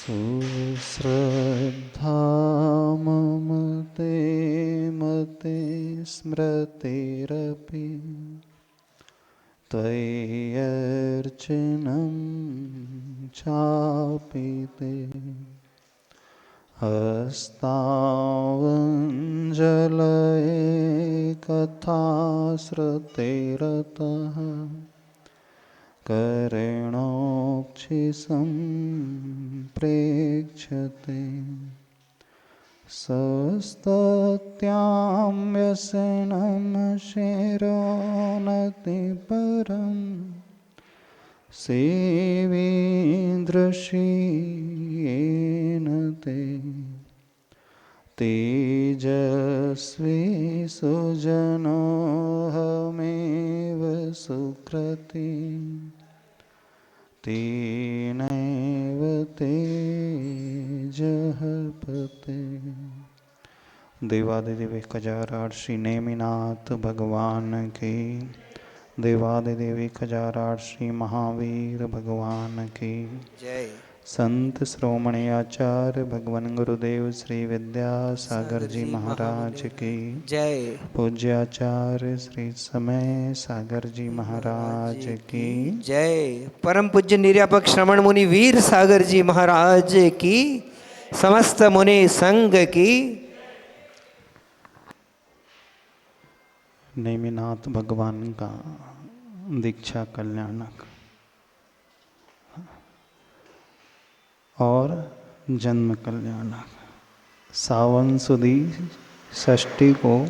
सुश्रद्धा मम ते मते स्मृतिरपि त्वय्यर्चनं चापि ते हस्तावञ्जलये कथाश्रुतिरतः करेणोक्षिसम्प्रेक्ष्यते सस्तत्यां व्यसनं शिरोनतिपरं सेवेन्द्रशीयेन ते तेजस्वी सुजनोऽहमेव सुकृती तेनैव तेजः पते। देवादिदेव खजारार श्री नेमिनाथ भगवान की, देवादिदेवी खजारार श्री महावीर भगवान की जय। संत श्रोमणी आचार्य भगवान गुरुदेव श्री विद्यासागर जी महाराज की जय। पूज्याचार्य श्री समय सागर जी महाराज की जय। परम पूज्य निर्यापक श्रवण मुनि वीर सागर जी महाराज की, समस्त मुनि संघ की। नेमिनाथ भगवान का दीक्षा कल्याणक और जन्म कल्याणक। सावन सुदी षष्ठी को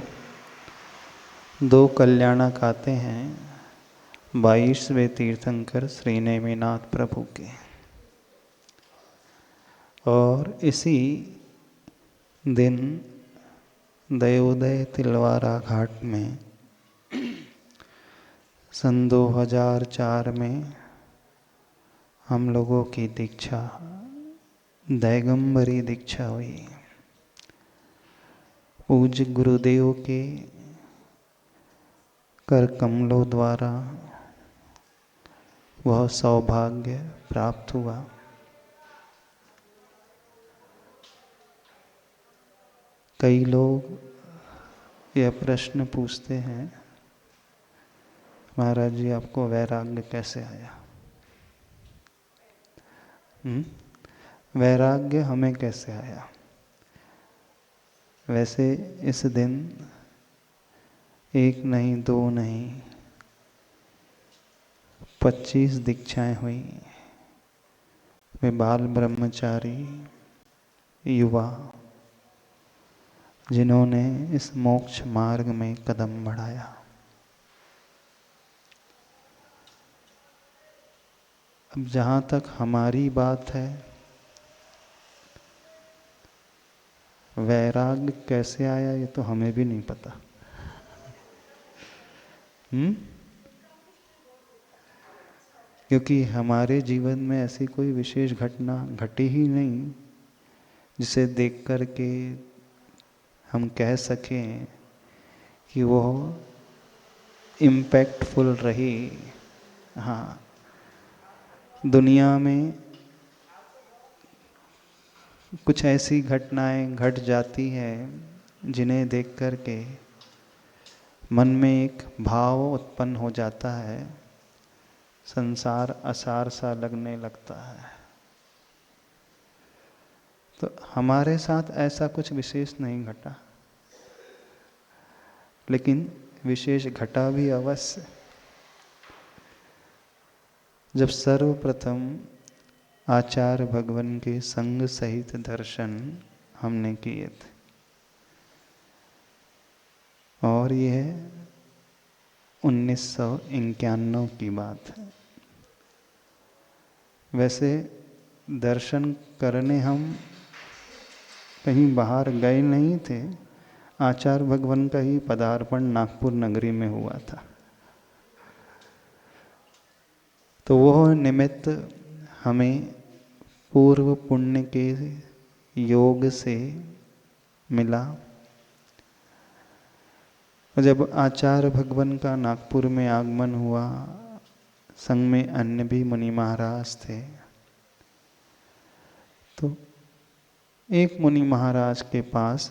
दो कल्याणक आते हैं 22वें तीर्थंकर श्री नेमिनाथ प्रभु के, और इसी दिन दयोदय तिलवारा घाट में सन 2004 में हम लोगों की दीक्षा दैगंबरी दीक्षा हुई। पूज्य गुरुदेव के कर कमलों द्वारा वह सौभाग्य प्राप्त हुआ। कई लोग यह प्रश्न पूछते हैं, महाराज जी आपको वैराग्य कैसे आया? वैराग्य हमें कैसे आया? वैसे इस दिन एक नहीं, दो नहीं, 25 दीक्षाएं हुई। वे बाल ब्रह्मचारी युवा जिन्होंने इस मोक्ष मार्ग में कदम बढ़ाया। अब जहाँ तक हमारी बात है, वैराग्य कैसे आया ये तो हमें भी नहीं पता। क्योंकि हमारे जीवन में ऐसी कोई विशेष घटना घटी ही नहीं जिसे देख कर के हम कह सकें कि वो इम्पैक्टफुल रही। हाँ, दुनिया में कुछ ऐसी घटनाएं घट जाती हैं जिन्हें देख कर के मन में एक भाव उत्पन्न हो जाता है, संसार असार सा लगने लगता है। तो हमारे साथ ऐसा कुछ विशेष नहीं घटा, लेकिन विशेष घटा भी अवश्य। जब सर्वप्रथम आचार्य भगवान के संग सहित दर्शन हमने किए थे, और यह 1991 की बात है। वैसे दर्शन करने हम कहीं बाहर गए नहीं थे, आचार्य भगवान का ही पदार्पण नागपुर नगरी में हुआ था। तो वह निमित्त हमें पूर्व पुण्य के योग से मिला। जब आचार्य भगवान का नागपुर में आगमन हुआ, संग में अन्य भी मुनि महाराज थे, तो तो एक मुनि महाराज के पास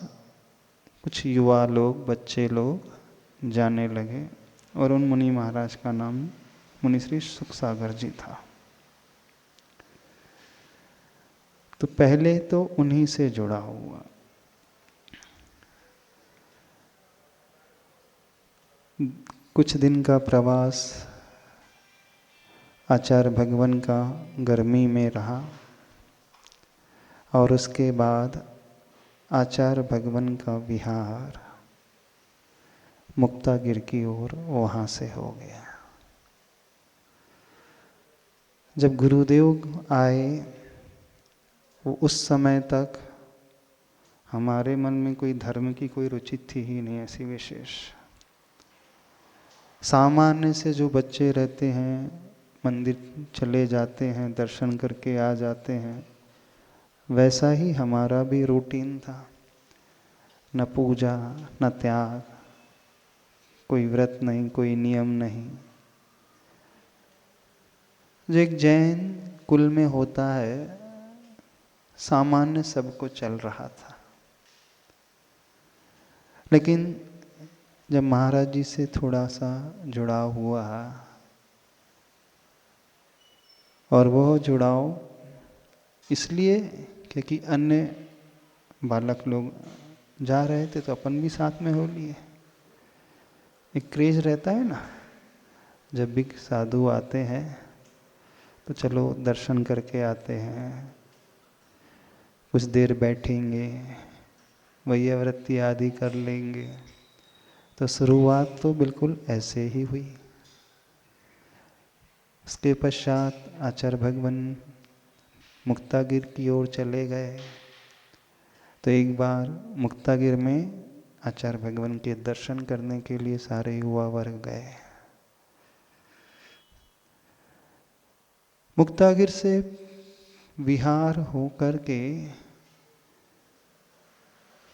कुछ युवा लोग, बच्चे लोग जाने लगे और उन मुनि महाराज का नाम मुनि श्री सुखसागर जी था। तो पहले तो उन्हीं से जुड़ा हुआ। कुछ दिन का प्रवास आचार्य भगवान का गर्मी में रहा और उसके बाद आचार्य भगवान का विहार मुक्तागिर की ओर वहाँ से हो गया। जब गुरुदेव आए, वो उस समय तक हमारे मन में कोई धर्म की कोई रुचि थी ही नहीं ऐसी विशेष। सामान्य से जो बच्चे रहते हैं, मंदिर चले जाते हैं, दर्शन करके आ जाते हैं, वैसा ही हमारा भी रूटीन था। न पूजा, न त्याग, कोई व्रत नहीं, कोई नियम नहीं। जो एक जैन कुल में होता है, सामान्य सबको चल रहा था। लेकिन जब महाराज जी से थोड़ा सा जुड़ाव हुआ और वह जुड़ाव इसलिए क्योंकि अन्य बालक लोग जा रहे थे तो अपन भी साथ में हो लिए। एक क्रेज रहता है ना, जब भी साधु आते हैं तो चलो दर्शन करके आते हैं, कुछ देर बैठेंगे, वैयावृत्ति आदि कर लेंगे। तो शुरुआत तो बिल्कुल ऐसे ही हुई। उसके पश्चात आचार्य भगवान मुक्तागिर की ओर चले गए। तो एक बार मुक्तागिर में आचार्य भगवान के दर्शन करने के लिए सारे युवा वर्ग गए। मुक्तागिर से विहार होकर के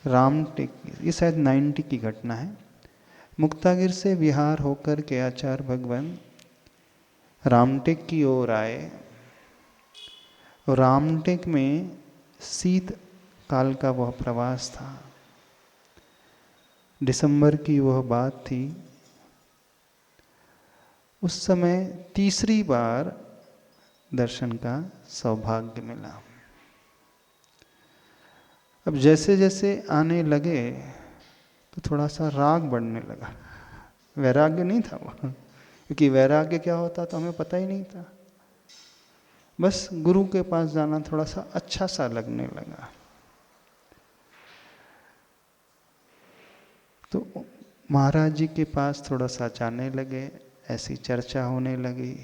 रामटेक, ये शायद 90 की घटना है। मुक्तागिर से विहार होकर के आचार्य भगवान रामटेक की ओर आए और रामटेक में शीत काल का वह प्रवास था। दिसंबर की वह बात थी। उस समय तीसरी बार दर्शन का सौभाग्य मिला। अब जैसे जैसे आने लगे तो थोड़ा सा राग बढ़ने लगा। वैराग्य नहीं था वो, क्योंकि वैराग्य क्या होता तो हमें पता ही नहीं था। बस गुरु के पास जाना थोड़ा सा अच्छा सा लगने लगा। तो महाराज जी के पास थोड़ा सा जाने लगे, ऐसी चर्चा होने लगी,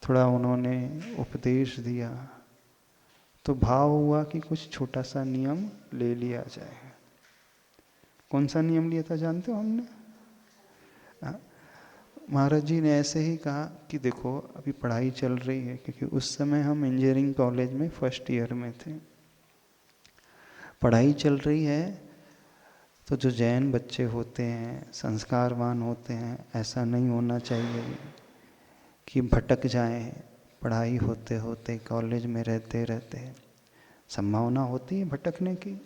थोड़ा उन्होंने उपदेश दिया। तो भाव हुआ कि कुछ छोटा सा नियम ले लिया जाए। कौन सा नियम लिया था जानते हो हमने? महाराज जी ने ऐसे ही कहा कि देखो अभी पढ़ाई चल रही है, क्योंकि उस समय हम इंजीनियरिंग कॉलेज में फर्स्ट ईयर में थे। पढ़ाई चल रही है तो जो जैन बच्चे होते हैं, संस्कारवान होते हैं, ऐसा नहीं होना चाहिए कि भटक जाएं। पढ़ाई होते होते, कॉलेज में रहते रहते संभावना होती है भटकने की।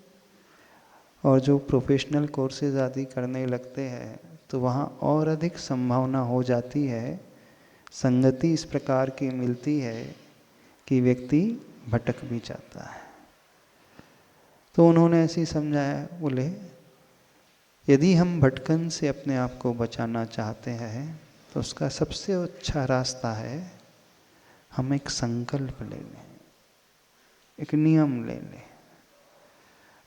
और जो प्रोफेशनल कोर्सेज आदि करने लगते हैं तो वहाँ और अधिक संभावना हो जाती है। संगति इस प्रकार की मिलती है कि व्यक्ति भटक भी जाता है। तो उन्होंने ऐसे ही समझाया, बोले यदि हम भटकन से अपने आप को बचाना चाहते हैं तो उसका सबसे अच्छा रास्ता है हम एक संकल्प ले लें, एक नियम ले लें।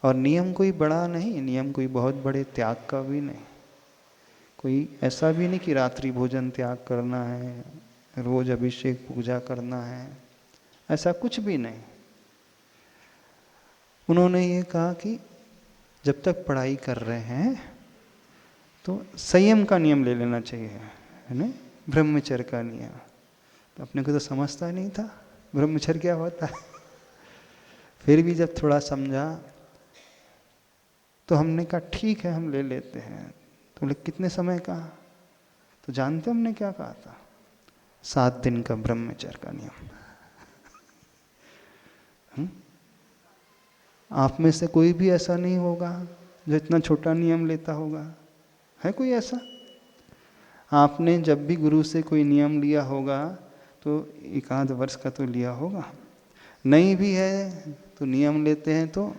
और नियम कोई बड़ा नहीं, नियम कोई बहुत बड़े त्याग का भी नहीं। कोई ऐसा भी नहीं कि रात्रि भोजन त्याग करना है, रोज अभिषेक पूजा करना है, ऐसा कुछ भी नहीं। उन्होंने ये कहा कि जब तक पढ़ाई कर रहे हैं तो संयम का नियम ले लेना चाहिए, है ना, ब्रह्मचर्य का नियम। तो अपने को तो समझता नहीं था ब्रह्मचर्य क्या होता है। फिर भी जब थोड़ा समझा तो हमने कहा ठीक है हम ले लेते हैं। तो बोले कितने समय का? तो जानते हमने क्या कहा था? 7 दिन का ब्रह्मचर्य का नियम। आप में से कोई भी ऐसा नहीं होगा जो इतना छोटा नियम लेता होगा। है कोई ऐसा? आपने जब भी गुरु से कोई नियम लिया होगा तो 1 आध वर्ष का तो लिया होगा। नहीं भी है तो नियम लेते हैं तो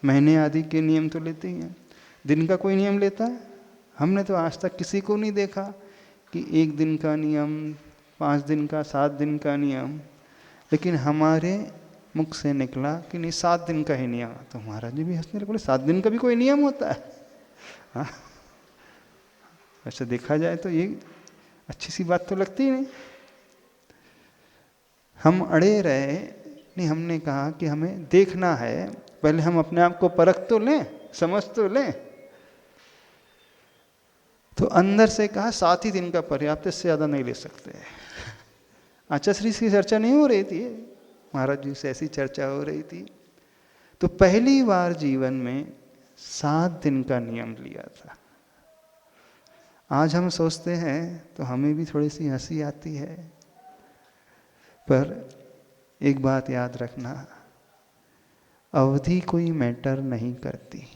महीने आदि के नियम तो लेते ही हैं। दिन का कोई नियम लेता है? हमने तो आज तक किसी को नहीं देखा कि 1 दिन का नियम, 5 दिन का, 7 दिन का नियम। लेकिन हमारे मुख से निकला कि नहीं 7 दिन का ही नियम। तो महाराज जी भी हंसने लगे, बोले 7 दिन का भी कोई नियम होता है? हाँ, वैसे देखा जाए तो ये अच्छी सी बात तो लगती ही नहीं। हम अड़े रहे नहीं, हमने कहा कि हमें देखना है, पहले हम अपने आप को परख तो लें, समझ तो लें। तो अंदर से कहा 7 ही दिन का पर्याप्त, इससे ज़्यादा नहीं ले सकते। आचार्य की चर्चा नहीं हो रही थी, महाराज जी से ऐसी चर्चा हो रही थी। तो पहली बार जीवन में 7 दिन का नियम लिया था। आज हम सोचते हैं तो हमें भी थोड़ी सी हंसी आती है, पर एक बात याद रखना, अवधि कोई मैटर नहीं करती।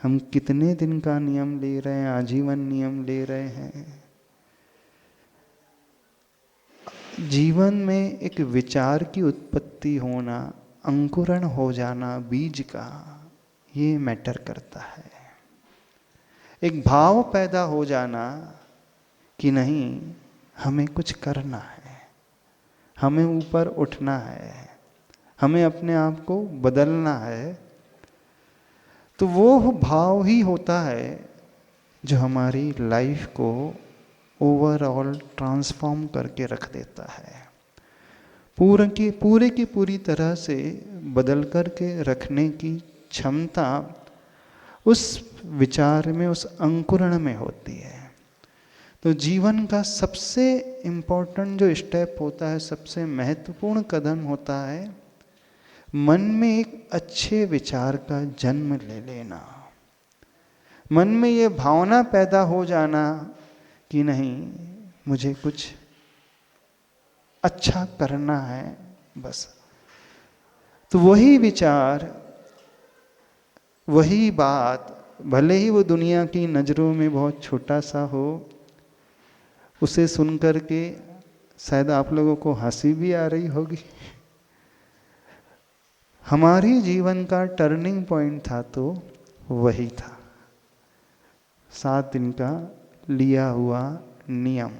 हम कितने दिन का नियम ले रहे हैं, आजीवन नियम ले रहे हैं। जीवन में एक विचार की उत्पत्ति होना, अंकुरण हो जाना बीज का, ये मैटर करता है। एक भाव पैदा हो जाना कि नहीं हमें कुछ करना है, हमें ऊपर उठना है, हमें अपने आप को बदलना है। तो वो भाव ही होता है जो हमारी लाइफ को ओवरऑल ट्रांसफॉर्म करके रख देता है, पूरे की पूरी तरह से बदल करके रखने की क्षमता उस विचार में, उस अंकुरण में होती है। तो जीवन का सबसे इम्पोर्टेंट जो स्टेप होता है, सबसे महत्वपूर्ण कदम होता है, मन में एक अच्छे विचार का जन्म ले लेना। मन में ये भावना पैदा हो जाना कि नहीं मुझे कुछ अच्छा करना है, बस। तो वही विचार, वही बात, भले ही वो दुनिया की नज़रों में बहुत छोटा सा हो, उसे सुनकर के शायद आप लोगों को हंसी भी आ रही होगी। हमारी जीवन का टर्निंग पॉइंट था तो वही था, 7 दिन का लिया हुआ नियम।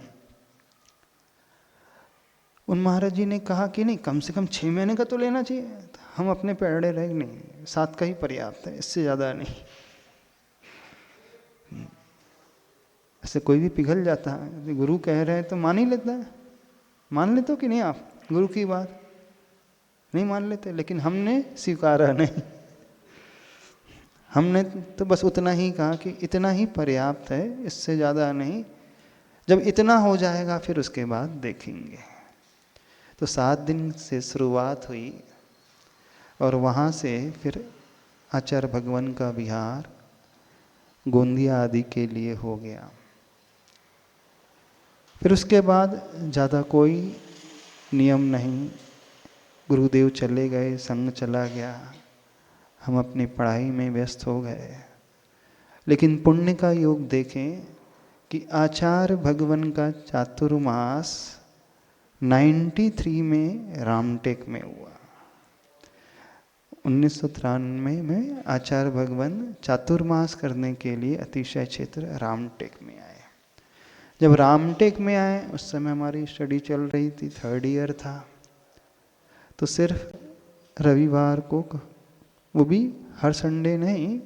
उन महाराज जी ने कहा कि नहीं कम से कम 6 महीने का तो लेना चाहिए। हम अपने पे अड़े रहे, नहीं 7 का ही पर्याप्त है, इससे ज़्यादा नहीं। ऐसे कोई भी पिघल जाता है, गुरु कह रहे हैं तो मान ही लेता है। मान लेते हो कि नहीं आप गुरु की बात? नहीं मान लेते, लेकिन हमने स्वीकारा नहीं। हमने तो बस उतना ही कहा कि इतना ही पर्याप्त है, इससे ज़्यादा नहीं। जब इतना हो जाएगा फिर उसके बाद देखेंगे। तो 7 दिन से शुरुआत हुई और वहाँ से फिर आचार्य भगवान का विहार गोंदिया आदि के लिए हो गया। फिर उसके बाद ज़्यादा कोई नियम नहीं, गुरुदेव चले गए, संग चला गया, हम अपनी पढ़ाई में व्यस्त हो गए। लेकिन पुण्य का योग देखें कि आचार्य भगवान का चातुर्मास 93 में रामटेक में हुआ। 1993 में आचार्य भगवान चातुर्मास करने के लिए अतिशय क्षेत्र रामटेक में आए। जब रामटेक में आए उस समय हमारी स्टडी चल रही थी, 3rd ईयर था। तो सिर्फ रविवार को, वो भी हर संडे नहीं,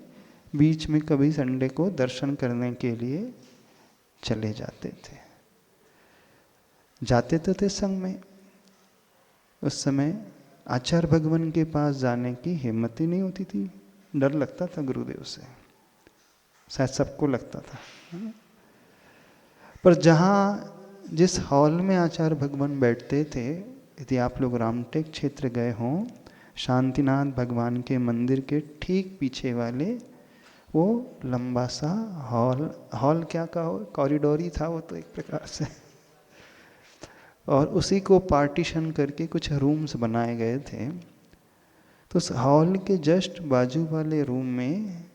बीच में कभी संडे को दर्शन करने के लिए चले जाते थे। जाते तो थे संग में। उस समय आचार्य भगवान के पास जाने की हिम्मत ही नहीं होती थी, डर लगता था गुरुदेव से, शायद सबको लगता था। पर जहाँ जिस हॉल में आचार्य भगवान बैठते थे, यदि आप लोग रामटेक क्षेत्र गए हों, शांतिनाथ भगवान के मंदिर के ठीक पीछे वाले वो लंबा सा हॉल क्या कहो, कॉरिडोर ही था वो तो एक प्रकार से। और उसी को पार्टीशन करके कुछ रूम्स बनाए गए थे। तो उस हॉल के जस्ट बाजू वाले रूम में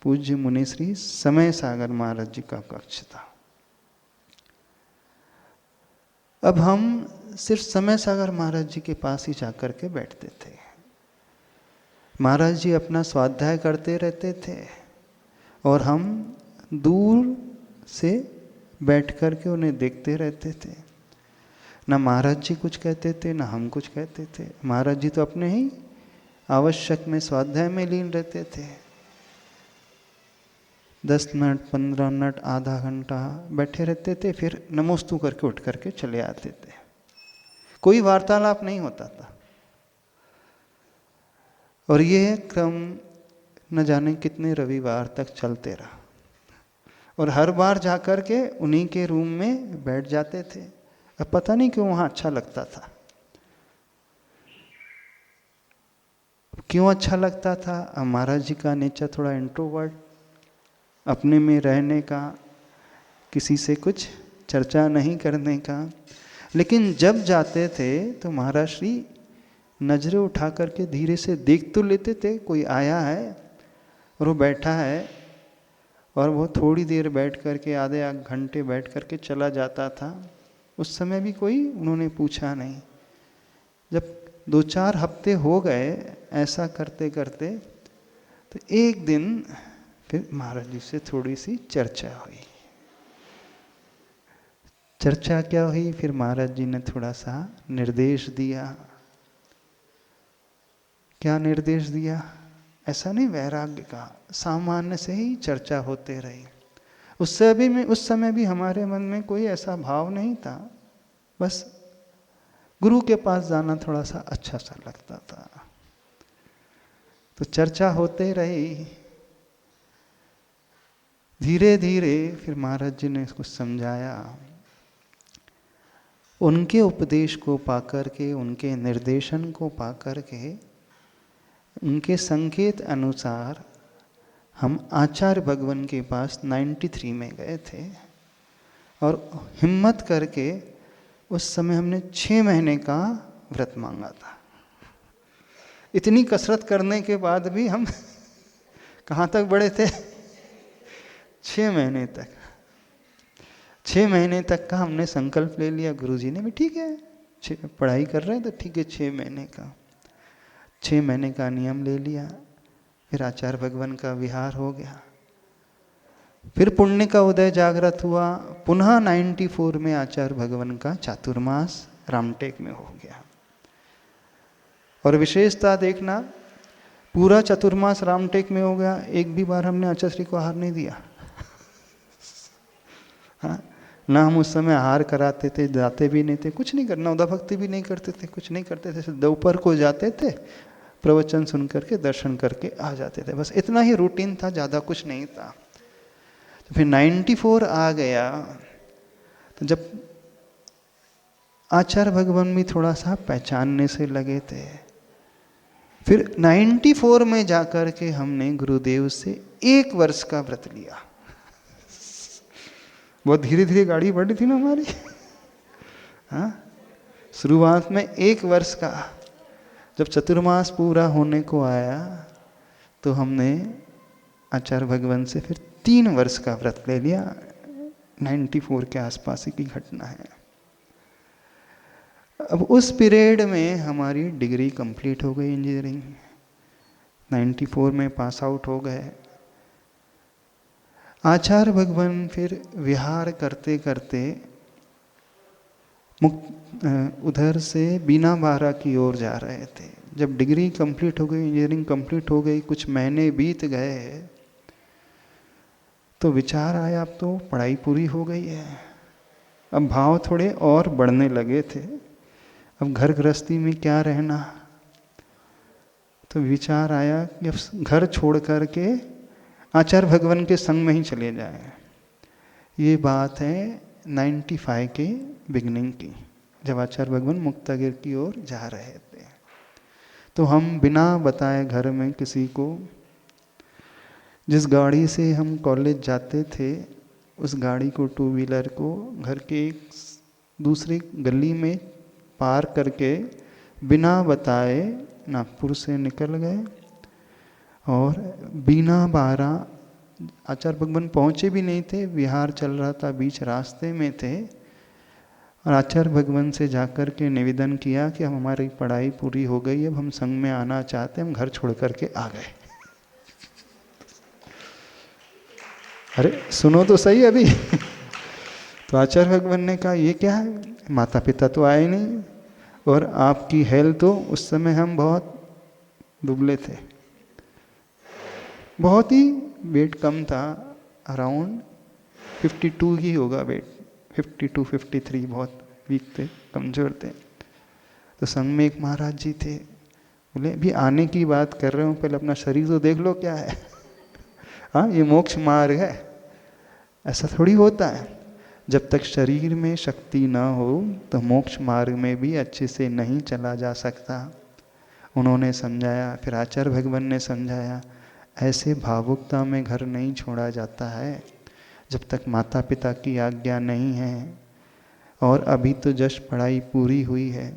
पूज्य मुनिश्री समय सागर महाराज जी का कक्ष था। अब हम सिर्फ समय सागर महाराज जी के पास ही जाकर के बैठते थे। महाराज जी अपना स्वाध्याय करते रहते थे और हम दूर से बैठ कर के उन्हें देखते रहते थे। ना महाराज जी कुछ कहते थे ना हम कुछ कहते थे। महाराज जी तो अपने ही आवश्यक में स्वाध्याय में लीन रहते थे। 10 मिनट 15 मिनट आधा घंटा बैठे रहते थे, फिर नमोस्तु करके उठ करके चले आते थे। कोई वार्तालाप नहीं होता था। और ये क्रम न जाने कितने रविवार तक चलते रहा और हर बार जाकर के उन्हीं के रूम में बैठ जाते थे। अब पता नहीं क्यों वहाँ अच्छा लगता था। क्यों अच्छा लगता था? अब महाराज जी का नेचर थोड़ा इंट्रोवर्ट, अपने में रहने का, किसी से कुछ चर्चा नहीं करने का। लेकिन जब जाते थे तो महाराज श्री नजरें उठा करके धीरे से देख तो लेते थे कोई आया है और वो बैठा है, और वो थोड़ी देर बैठ करके आधे घंटे बैठ करके चला जाता था। उस समय भी कोई उन्होंने पूछा नहीं। जब 2-4 हफ्ते हो गए ऐसा करते करते, तो एक दिन फिर महाराज जी से थोड़ी सी चर्चा हुई। चर्चा क्या हुई? फिर महाराज जी ने थोड़ा सा निर्देश दिया। क्या निर्देश दिया? ऐसा नहीं वैराग्य का, सामान्य से ही चर्चा होते रही। उस समय भी हमारे मन में कोई ऐसा भाव नहीं था, बस गुरु के पास जाना थोड़ा सा अच्छा सा लगता था। तो चर्चा होते रही। धीरे धीरे फिर महाराज जी ने इसको समझाया। उनके उपदेश को पाकर के, उनके निर्देशन को पाकर के, उनके संकेत अनुसार हम आचार्य भगवान के पास 93 में गए थे और हिम्मत करके उस समय हमने 6 महीने का व्रत मांगा था। इतनी कसरत करने के बाद भी हम कहाँ तक बढ़े थे? 6 महीने तक। 6 महीने तक का हमने संकल्प ले लिया। गुरुजी ने भी ठीक है, पढ़ाई कर रहे हैं तो ठीक है, 6 महीने का 6 महीने का नियम ले लिया। फिर आचार्य भगवान का विहार हो गया। फिर पुण्य का उदय जागृत हुआ। पुनः 94 में आचार्य भगवान का चातुर्मास रामटेक में हो गया। और विशेषता देखना, पूरा चतुर्मास रामटेक में हो गया। एक भी बार हमने आचार्य श्री को आहार नहीं दिया। हाँ, ना हम उस समय आहार कराते थे, जाते भी नहीं थे, कुछ नहीं करना, उदा भक्ति भी नहीं करते थे, कुछ नहीं करते थे। दोपहर को जाते थे, प्रवचन सुन करके दर्शन करके आ जाते थे। बस इतना ही रूटीन था, ज़्यादा कुछ नहीं था। तो फिर 94 आ गया। तो जब आचार्य भगवान भी थोड़ा सा पहचानने से लगे थे, फिर 94 में जाकर के हमने गुरुदेव से 1 वर्ष का व्रत लिया। बहुत धीरे धीरे गाड़ी बढ़ी थी ना हमारी। हाँ, शुरुआत में 1 वर्ष का। जब चतुर्मास पूरा होने को आया तो हमने आचार्य भगवान से फिर 3 वर्ष का व्रत ले लिया। 94 के आसपास की घटना है। अब उस पीरियड में हमारी डिग्री कंप्लीट हो गई, इंजीनियरिंग 94 में पास आउट हो गए। आचार्य भगवान फिर विहार करते करते उधर से बीना बारा की ओर जा रहे थे। जब डिग्री कंप्लीट हो गई, इंजीनियरिंग कंप्लीट हो गई, कुछ महीने बीत गए तो विचार आया अब तो पढ़ाई पूरी हो गई है। अब भाव थोड़े और बढ़ने लगे थे। अब घर गृहस्थी में क्या रहना, तो विचार आया कि अब घर छोड़ करके आचार्य भगवान के संग में ही चले जाएं। ये बात है 95 के बिगनिंग की, जब आचार्य भगवान मुक्तागिर की ओर जा रहे थे। तो हम बिना बताए घर में किसी को, जिस गाड़ी से हम कॉलेज जाते थे उस गाड़ी को, 2 व्हीलर को घर के एक दूसरी गली में पार करके बिना बताए नागपुर से निकल गए और बिना बारा आचार्य भगवान पहुँचे भी नहीं थे, विहार चल रहा था, बीच रास्ते में थे। और आचार्य भगवान से जाकर के निवेदन किया कि हम हमारी पढ़ाई पूरी हो गई, अब हम संघ में आना चाहते हैं, हम घर छोड़ करके आ गए। अरे सुनो तो सही अभी। तो आचार्य भगवान ने कहा ये क्या है, माता पिता तो आए नहीं और आपकी हेल्थ, तो उस समय हम बहुत दुबले थे, बहुत ही वेट कम था, अराउंड 52 ही होगा वेट, 52 53, बहुत वीक थे, कमज़ोर थे। तो संग में एक महाराज जी थे, बोले अभी आने की बात कर रहे हो, पहले अपना शरीर तो देख लो क्या है। हाँ ये मोक्ष मार्ग है, ऐसा थोड़ी होता है। जब तक शरीर में शक्ति ना हो तो मोक्ष मार्ग में भी अच्छे से नहीं चला जा सकता। उन्होंने समझाया, फिर आचार्य भगवान ने समझाया, ऐसे भावुकता में घर नहीं छोड़ा जाता है जब तक माता पिता की आज्ञा नहीं है। और अभी तो जस्ट पढ़ाई पूरी हुई है,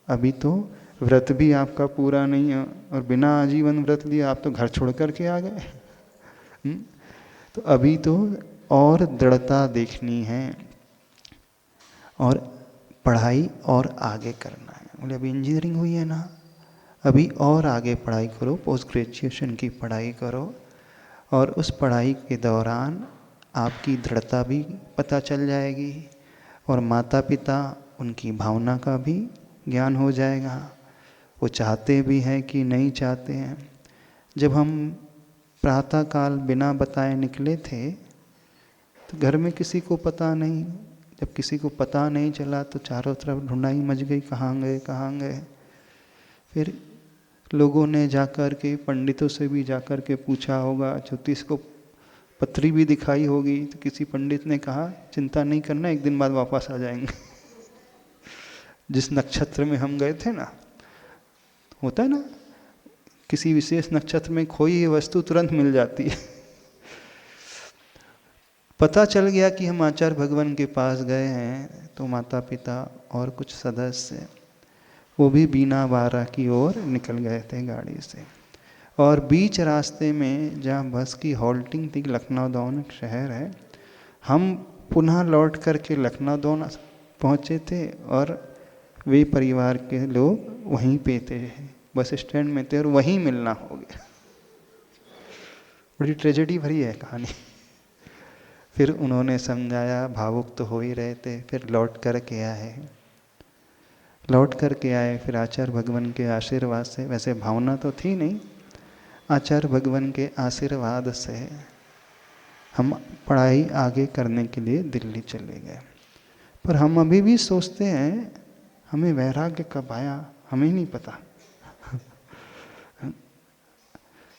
अभी तो व्रत भी आपका पूरा नहीं है, और बिना आजीवन व्रत लिए आप तो घर छोड़ कर के आ गए। तो अभी तो और दृढ़ता देखनी है और पढ़ाई और आगे करना है। बोले अभी इंजीनियरिंग हुई है ना, अभी और आगे पढ़ाई करो, पोस्ट ग्रेजुएशन की पढ़ाई करो, और उस पढ़ाई के दौरान आपकी दृढ़ता भी पता चल जाएगी और माता पिता उनकी भावना का भी ज्ञान हो जाएगा, वो चाहते भी हैं कि नहीं चाहते हैं। जब हम प्रातःकाल बिना बताए निकले थे तो घर में किसी को पता नहीं, जब किसी को पता नहीं चला तो चारों तरफ ढूंढाई मच गई, कहाँ गए कहाँ गए। फिर लोगों ने जाकर के, पंडितों से भी जाकर के पूछा होगा, ज्योतिष को पत्री भी दिखाई होगी, तो किसी पंडित ने कहा चिंता नहीं करना, एक दिन बाद वापस आ जाएंगे। जिस नक्षत्र में हम गए थे ना, होता है ना किसी विशेष नक्षत्र में खोई ये वस्तु तुरंत मिल जाती है। पता चल गया कि हम आचार्य भगवान के पास गए हैं, तो माता पिता और कुछ सदस्य वो भी बीना बारा की ओर निकल गए थे गाड़ी से। और बीच रास्ते में जहाँ बस की हॉल्टिंग थी, लखनऊ दौन शहर है, हम पुनः लौट करके लखनऊ दौन पहुँचे थे और वे परिवार के लोग वहीं पे थे, बस स्टैंड में थे और वहीं मिलना हो गया। बड़ी ट्रेजेडी भरी है कहानी। फिर उन्होंने समझाया, भावुक तो हो ही रहे थे, फिर लौट कर के आए। फिर आचार्य भगवान के आशीर्वाद से, वैसे भावना तो थी नहीं, आचार्य भगवान के आशीर्वाद से हम पढ़ाई आगे करने के लिए दिल्ली चले गए। पर हम अभी भी सोचते हैं हमें वैराग्य कब आया, हमें नहीं पता।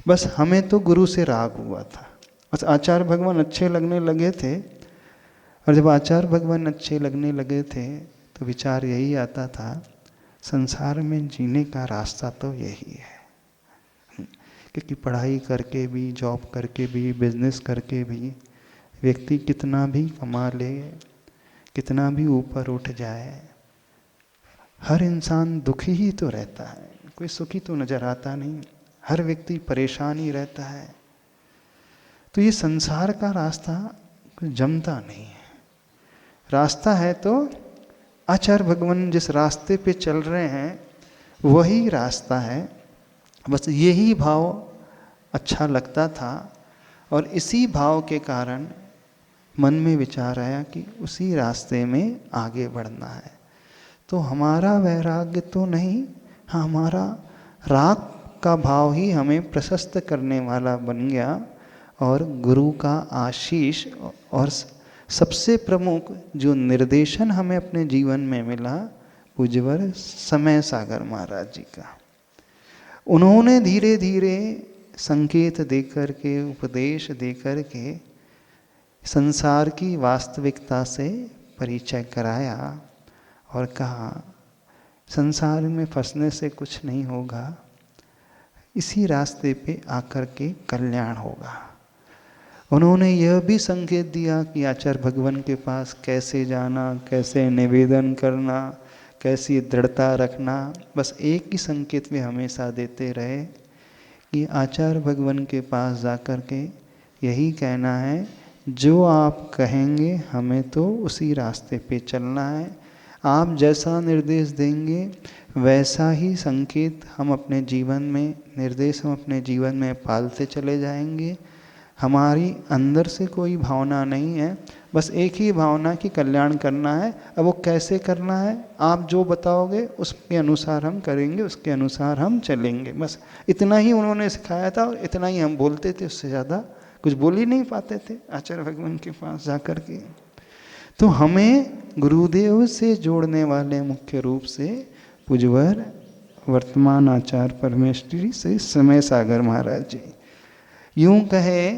बस हमें तो गुरु से राग हुआ था, बस आचार्य भगवान अच्छे लगने लगे थे। और जब आचार्य भगवान अच्छे लगने लगे थे तो विचार यही आता था, संसार में जीने का रास्ता तो यही है। क्योंकि पढ़ाई करके भी, जॉब करके भी, बिजनेस करके भी व्यक्ति कितना भी कमा ले, कितना भी ऊपर उठ जाए, हर इंसान दुखी ही तो रहता है, कोई सुखी तो नज़र आता नहीं, हर व्यक्ति परेशान ही रहता है। तो ये संसार का रास्ता कुछ जमता नहीं है। रास्ता है तो आचार्य भगवान जिस रास्ते पे चल रहे हैं वही रास्ता है। बस यही भाव अच्छा लगता था और इसी भाव के कारण मन में विचार आया कि उसी रास्ते में आगे बढ़ना है। तो हमारा वैराग्य तो नहीं, हाँ हमारा राग का भाव ही हमें प्रशस्त करने वाला बन गया। और गुरु का आशीष और सबसे प्रमुख जो निर्देशन हमें अपने जीवन में मिला, पूज्यवर समय सागर महाराज जी का। उन्होंने धीरे धीरे संकेत देकर के, उपदेश देकर के संसार की वास्तविकता से परिचय कराया और कहा संसार में फंसने से कुछ नहीं होगा, इसी रास्ते पे आकर के कल्याण होगा। उन्होंने यह भी संकेत दिया कि आचार्य भगवान के पास कैसे जाना, कैसे निवेदन करना, कैसी दृढ़ता रखना, बस एक ही संकेत वे हमेशा देते रहे कि आचार्य भगवान के पास जाकर के यही कहना है, जो आप कहेंगे हमें तो उसी रास्ते पे चलना है, आप जैसा निर्देश देंगे वैसा ही संकेत हम अपने जीवन में, निर्देश हम अपने जीवन में पालते चले जाएंगे। हमारी अंदर से कोई भावना नहीं है, बस एक ही भावना कि कल्याण करना है। अब वो कैसे करना है, आप जो बताओगे उसके अनुसार हम करेंगे, उसके अनुसार हम चलेंगे। बस इतना ही उन्होंने सिखाया था और इतना ही हम बोलते थे, उससे ज़्यादा कुछ बोल ही नहीं पाते थे आचार्य भगवान के पास जाकर के। तो हमें गुरुदेव से जोड़ने वाले मुख्य रूप से पूज्यवर वर्तमान आचार्य परमेश्वरी से समय सागर महाराज जी, यूं कहे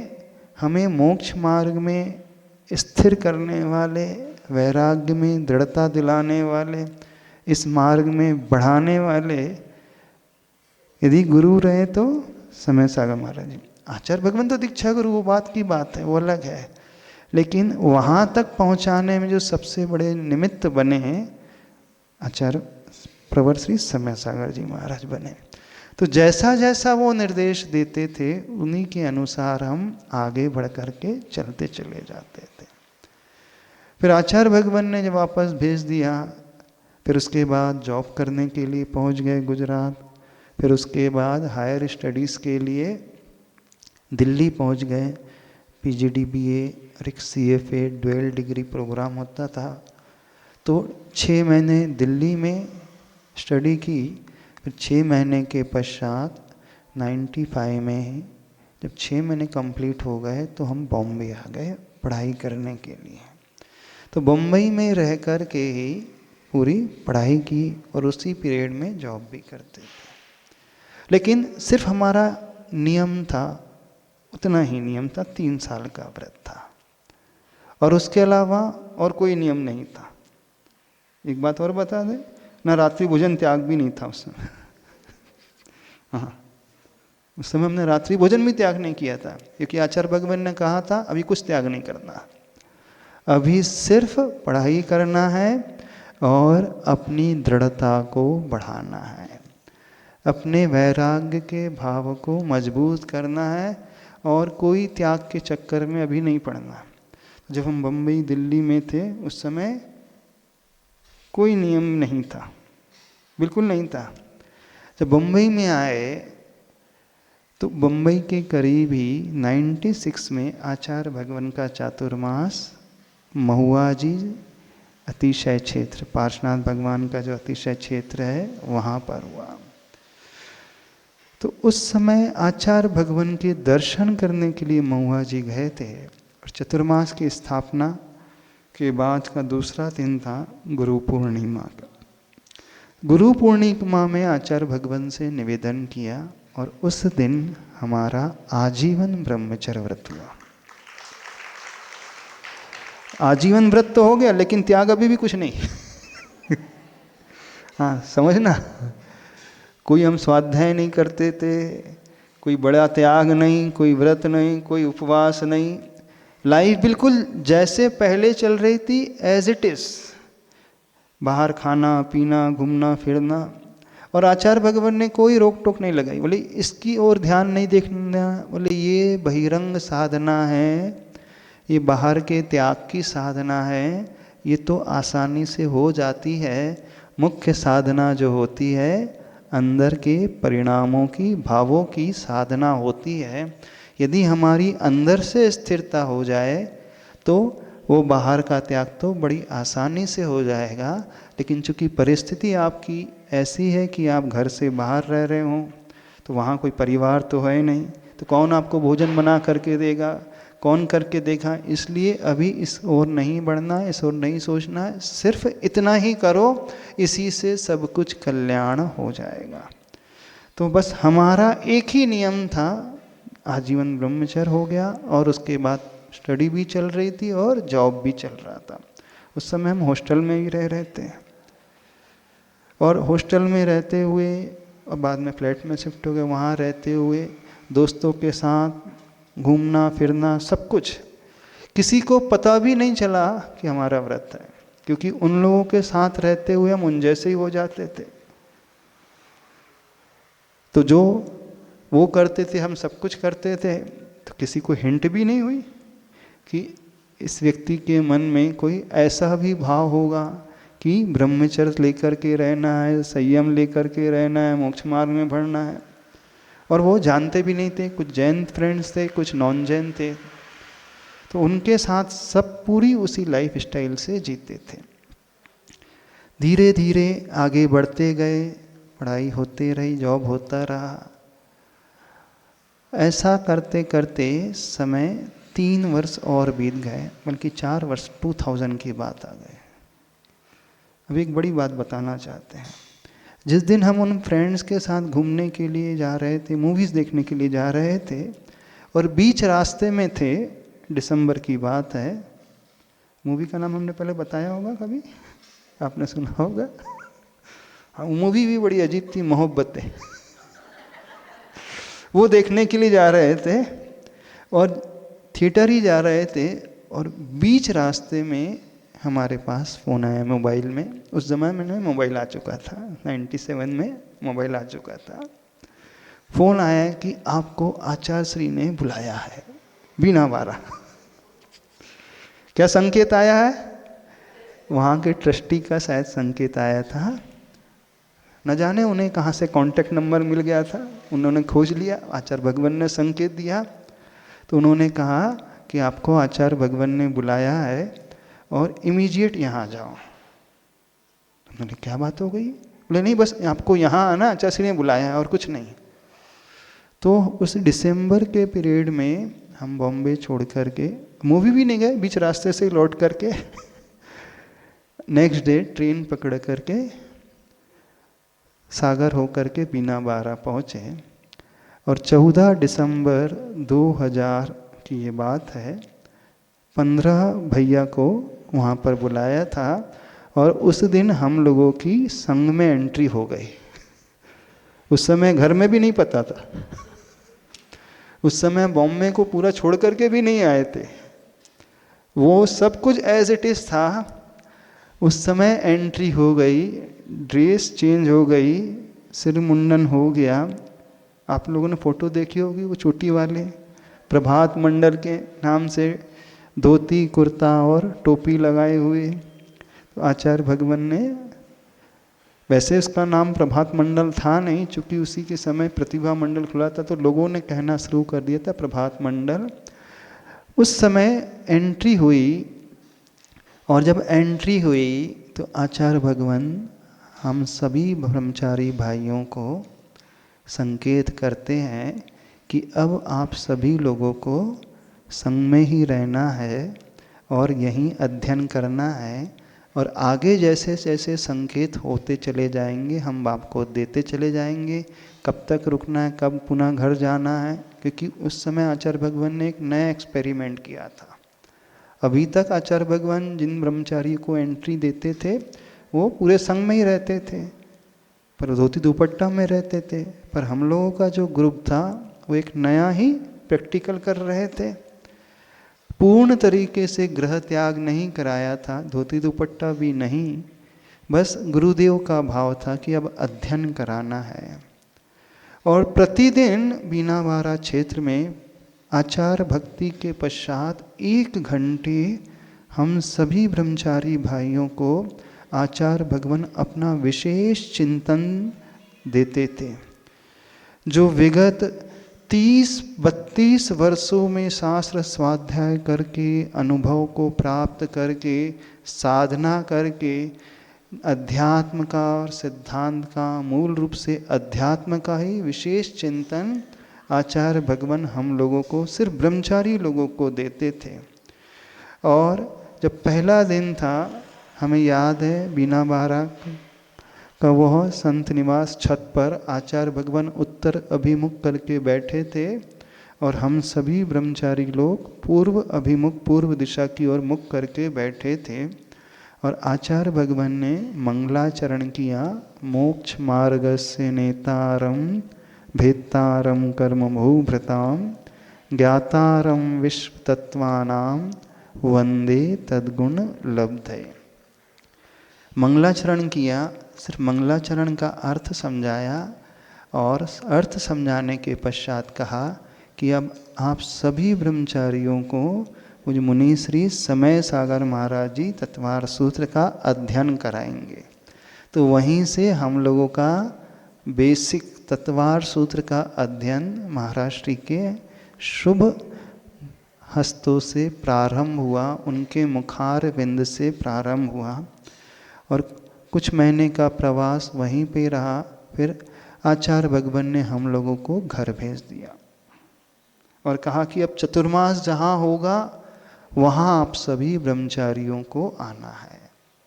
हमें मोक्ष मार्ग में स्थिर करने वाले, वैराग्य में दृढ़ता दिलाने वाले, इस मार्ग में बढ़ाने वाले यदि गुरु रहे तो समय सागर महाराज जी। आचार्य भगवान तो दीक्षा गुरु, वो बात की बात है, वो अलग है, लेकिन वहाँ तक पहुँचाने में जो सबसे बड़े निमित्त बने हैं आचार्य प्रवर श्री समय सागर जी महाराज बने। तो जैसा जैसा वो निर्देश देते थे उन्हीं के अनुसार हम आगे बढ़ कर के चलते चले जाते थे। फिर आचार्य भगवान ने जब वापस भेज दिया, फिर उसके बाद जॉब करने के लिए पहुंच गए गुजरात। फिर उसके बाद हायर स्टडीज़ के लिए दिल्ली पहुंच गए। पीजीडी बीए और एक सीएफए ड्यूअल डिग्री प्रोग्राम होता था। तो 6 महीने दिल्ली में स्टडी की। फिर 6 महीने के पश्चात 95 में जब 6 महीने कंप्लीट हो गए तो हम बॉम्बे आ गए पढ़ाई करने के लिए। तो बम्बई में रह कर के ही पूरी पढ़ाई की और उसी पीरियड में जॉब भी करते थे। लेकिन सिर्फ हमारा नियम था, उतना ही नियम था, 3 साल का व्रत था और उसके अलावा और कोई नियम नहीं था। एक बात और बता दें, ना रात्रि भोजन त्याग भी नहीं था उस समय। हाँ, उस समय हमने रात्रि भोजन भी त्याग नहीं किया था, क्योंकि आचार्य भगवान ने कहा था अभी कुछ त्याग नहीं करना, अभी सिर्फ पढ़ाई करना है और अपनी दृढ़ता को बढ़ाना है, अपने वैराग्य के भाव को मजबूत करना है और कोई त्याग के चक्कर में अभी नहीं पड़ना। जब हम बम्बई दिल्ली में थे उस समय कोई नियम नहीं था, बिल्कुल नहीं था। जब बम्बई में आए तो बम्बई के करीब ही 96 में आचार्य भगवान का चातुर्मास महुआ जी अतिशय क्षेत्र, पार्श्वनाथ भगवान का जो अतिशय क्षेत्र है वहाँ पर हुआ। तो उस समय आचार्य भगवान के दर्शन करने के लिए महुआ जी गए थे और चतुर्मास की स्थापना के बाद का दूसरा दिन था गुरु पूर्णिमा का। गुरु पूर्णिमा में आचार्य भगवान से निवेदन किया और उस दिन हमारा आजीवन ब्रह्मचर्य व्रत हुआ। आजीवन व्रत तो हो गया लेकिन त्याग अभी भी कुछ नहीं। हाँ समझना, कोई हम स्वाध्याय नहीं करते थे, कोई बड़ा त्याग नहीं, कोई व्रत नहीं, कोई उपवास नहीं, लाइफ बिल्कुल जैसे पहले चल रही थी एज इट इज, बाहर खाना पीना घूमना फिरना। और आचार्य भगवान ने कोई रोक टोक नहीं लगाई, बोले इसकी ओर ध्यान नहीं देखना, बोले ये बहिरंग साधना है, ये बाहर के त्याग की साधना है, ये तो आसानी से हो जाती है। मुख्य साधना जो होती है अंदर के परिणामों की, भावों की साधना होती है। यदि हमारी अंदर से स्थिरता हो जाए तो वो बाहर का त्याग तो बड़ी आसानी से हो जाएगा। लेकिन चूंकि परिस्थिति आपकी ऐसी है कि आप घर से बाहर रह रहे हों, तो वहाँ कोई परिवार तो है नहीं, तो कौन आपको भोजन बना करके देगा, कौन करके देखा। इसलिए अभी इस ओर नहीं बढ़ना है, इस ओर नहीं सोचना है, सिर्फ इतना ही करो, इसी से सब कुछ कल्याण हो जाएगा। तो बस हमारा एक ही नियम था, आजीवन ब्रह्मचर्य हो गया और उसके बाद स्टडी भी चल रही थी और जॉब भी चल रहा था। उस समय हम हॉस्टल में ही रह रहे थे और हॉस्टल में रहते हुए और बाद में फ्लैट में शिफ्ट हो गए। वहाँ रहते हुए दोस्तों के साथ घूमना फिरना सब कुछ, किसी को पता भी नहीं चला कि हमारा व्रत है। क्योंकि उन लोगों के साथ रहते हुए हम उन जैसे ही हो जाते थे। तो जो वो करते थे हम सब कुछ करते थे, तो किसी को हिंट भी नहीं हुई कि इस व्यक्ति के मन में कोई ऐसा भी भाव होगा कि ब्रह्मचर्य लेकर के रहना है, संयम लेकर के रहना है, मोक्ष मार्ग में बढ़ना है। और वो जानते भी नहीं थे, कुछ जैन फ्रेंड्स थे, कुछ नॉन जैन थे, तो उनके साथ सब पूरी उसी लाइफ स्टाइल से जीते थे। धीरे धीरे आगे बढ़ते गए, पढ़ाई होती रही, जॉब होता रहा। ऐसा करते करते समय 3 वर्ष और बीत गए, बल्कि 4 वर्ष, 2000 की बात आ गई। अभी एक बड़ी बात बताना चाहते हैं। जिस दिन हम उन फ्रेंड्स के साथ घूमने के लिए जा रहे थे, मूवीज़ देखने के लिए जा रहे थे, और बीच रास्ते में थे, दिसंबर की बात है। मूवी का नाम हमने पहले बताया होगा, कभी आपने सुना होगा। हाँ, मूवी भी बड़ी अजीब थी, मोहब्बतें। वो देखने के लिए जा रहे थे और थिएटर ही जा रहे थे, और बीच रास्ते में हमारे पास फ़ोन आया मोबाइल में। उस ज़माने में मोबाइल आ चुका था, 97 में मोबाइल आ चुका था। फ़ोन आया कि आपको आचार्य श्री ने बुलाया है, बिना बारा। क्या संकेत आया है? वहाँ के ट्रस्टी का शायद संकेत आया था। न जाने उन्हें कहाँ से कांटेक्ट नंबर मिल गया था, उन्होंने खोज लिया, आचार्य भगवान ने संकेत दिया। तो उन्होंने कहा कि आपको आचार्य भगवान ने बुलाया है और इमीडिएट यहाँ आ जाओ। मैंने क्या बात हो गई? बोले नहीं, बस आपको यहाँ आना, आचार्य श्री ने बुलाया है और कुछ नहीं। तो उस दिसंबर के पीरियड में हम बॉम्बे छोड़ करके, मूवी भी नहीं गए, बीच रास्ते से लौट करके नेक्स्ट डे ट्रेन पकड़ करके सागर होकर के बिना बारा पहुँचे। और 14 दिसंबर 2000 की ये बात है, 15 भैया को वहाँ पर बुलाया था, और उस दिन हम लोगों की संघ में एंट्री हो गई। उस समय घर में भी नहीं पता था, उस समय बॉम्बे को पूरा छोड़ करके भी नहीं आए थे, वो सब कुछ एज इट इज़ था। उस समय एंट्री हो गई, ड्रेस चेंज हो गई, सिर मुंडन हो गया। आप लोगों ने फोटो देखी होगी, वो चोटी वाले प्रभात मंडल के नाम से धोती कुर्ता और टोपी लगाए हुए। तो आचार्य भगवान ने, वैसे उसका नाम प्रभात मंडल था नहीं, चूँकि उसी के समय प्रतिभा मंडल खुला था, तो लोगों ने कहना शुरू कर दिया था प्रभात मंडल। उस समय एंट्री हुई, और जब एंट्री हुई तो आचार्य भगवान हम सभी ब्रह्मचारी भाइयों को संकेत करते हैं कि अब आप सभी लोगों को संग में ही रहना है और यहीं अध्ययन करना है, और आगे जैसे जैसे संकेत होते चले जाएंगे हम आपको देते चले जाएंगे। कब तक रुकना है, कब पुनः घर जाना है, क्योंकि उस समय आचार्य भगवान ने एक नया एक्सपेरिमेंट किया था। अभी तक आचार्य भगवान जिन ब्रह्मचारी को एंट्री देते थे वो पूरे संघ में ही रहते थे, पर धोती दुपट्टा में रहते थे। पर हम लोगों का जो ग्रुप था वो एक नया ही प्रैक्टिकल कर रहे थे। पूर्ण तरीके से गृह त्याग नहीं कराया था, धोती दुपट्टा भी नहीं, बस गुरुदेव का भाव था कि अब अध्ययन कराना है। और प्रतिदिन बिना बारा क्षेत्र में आचार भक्ति के पश्चात 1 घंटे हम सभी ब्रह्मचारी भाइयों को आचार्य भगवान अपना विशेष चिंतन देते थे, जो विगत 30-32 वर्षों में शास्त्र स्वाध्याय करके, अनुभव को प्राप्त करके, साधना करके, अध्यात्म का और सिद्धांत का, मूल रूप से अध्यात्म का ही विशेष चिंतन आचार्य भगवान हम लोगों को, सिर्फ ब्रह्मचारी लोगों को देते थे। और जब पहला दिन था, हमें याद है बिना बारा का वह संत निवास छत पर आचार्य भगवान उत्तर अभिमुख करके बैठे थे, और हम सभी ब्रह्मचारी लोग पूर्व अभिमुख, पूर्व दिशा की ओर मुख करके बैठे थे। और आचार्य भगवान ने मंगलाचरण किया। मोक्ष मार्गस्य नेतारम भेत्तारम कर्म भूभृताम ज्ञातारम विश्व तत्वानाम वंदे तद्गुण लब्धये। मंगलाचरण किया, सिर्फ मंगलाचरण का अर्थ समझाया और अर्थ समझाने के पश्चात कहा कि अब आप सभी ब्रह्मचारियों को मुझ मुनि श्री समय सागर महाराज जी तत्वार सूत्र का अध्ययन कराएंगे। तो वहीं से हम लोगों का बेसिक तत्वार सूत्र का अध्ययन महाराष्ट्र के शुभ हस्तों से प्रारंभ हुआ, उनके मुखार बिंद से प्रारंभ हुआ और कुछ महीने का प्रवास वहीं पे रहा। फिर आचार्य भगवान ने हम लोगों को घर भेज दिया और कहा कि अब चतुर्मास जहाँ होगा वहाँ आप सभी ब्रह्मचारियों को आना है।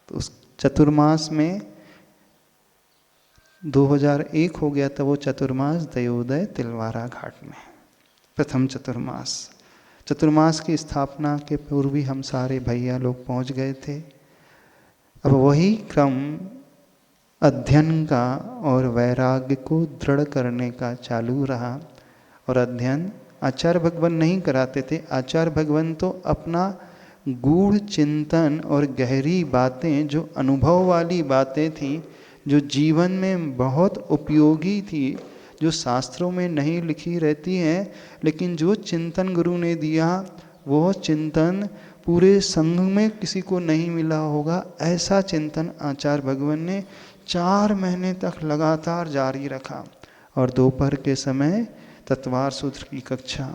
तो उस चतुर्मास में 2001 हो गया था वो चतुर्मास दयोदय तिलवारा घाट में, प्रथम चतुर्मास। चतुर्मास की स्थापना के पूर्व ही हम सारे भैया लोग पहुंच गए थे। अब वही क्रम अध्ययन का और वैराग्य को दृढ़ करने का चालू रहा। और अध्ययन आचार्य भगवान नहीं कराते थे, आचार्य भगवान तो अपना गूढ़ चिंतन और गहरी बातें, जो अनुभव वाली बातें थी, जो जीवन में बहुत उपयोगी थी, जो शास्त्रों में नहीं लिखी रहती हैं, लेकिन जो चिंतन गुरु ने दिया वो चिंतन पूरे संघ में किसी को नहीं मिला होगा। ऐसा चिंतन आचार्य भगवान ने 4 महीने तक लगातार जारी रखा। और दोपहर के समय तत्वार सूत्र की कक्षा।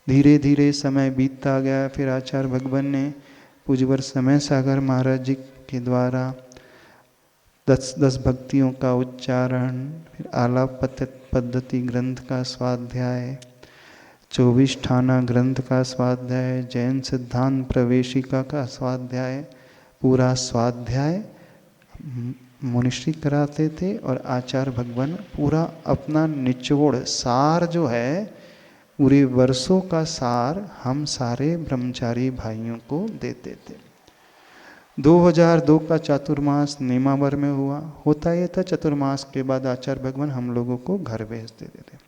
धीरे धीरे समय बीतता गया। फिर आचार्य भगवान ने पूज्यवर समय सागर महाराज जी के द्वारा 10 भक्तियों का उच्चारण, फिर आलाप पद्धति ग्रंथ का स्वाध्याय, 24 ठाना ग्रंथ का स्वाध्याय, जैन सिद्धांत प्रवेशिका का स्वाध्याय, पूरा स्वाध्याय मुनिश्री कराते थे। और आचार्य भगवान पूरा अपना निचोड़ सार जो है, पूरे वर्षों का सार हम सारे ब्रह्मचारी भाइयों को देते थे। 2002 का चातुर्मास नेमावर में हुआ। होता ये था चतुर्मास के बाद आचार्य भगवान हम लोगों को घर भेज देते थे।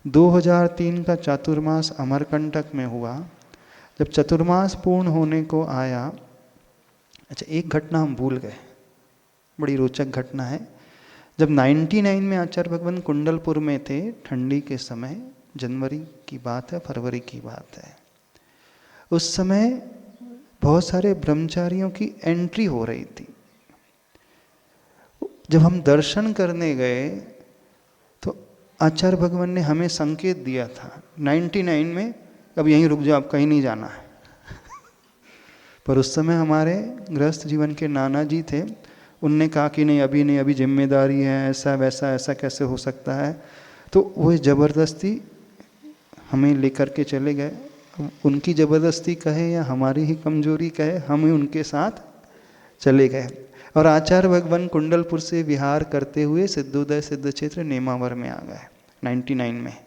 2003 का चातुर्मास अमरकंटक में हुआ। जब चतुर्मास पूर्ण होने को आया, अच्छा एक घटना हम भूल गए, बड़ी रोचक घटना है। जब 99 में आचार्य भगवान कुंडलपुर में थे, ठंडी के समय, जनवरी की बात है, फरवरी की बात है, उस समय बहुत सारे ब्रह्मचारियों की एंट्री हो रही थी। जब हम दर्शन करने गए तो आचार्य भगवान ने हमें संकेत दिया था 99 में, अब यहीं रुक जाओ, अब कहीं नहीं जाना है। पर उस समय हमारे गृहस्थ जीवन के नाना जी थे, उनने कहा कि नहीं अभी नहीं, अभी जिम्मेदारी है, ऐसा वैसा, ऐसा कैसे हो सकता है। तो वो ज़बरदस्ती हमें लेकर के चले गए। उनकी ज़बरदस्ती कहे या हमारी ही कमजोरी कहे, हम ही उनके साथ चले गए। और आचार्य भगवान कुंडलपुर से विहार करते हुए सिद्धोदय सिद्ध क्षेत्र नेमावर में आ गए 99 में।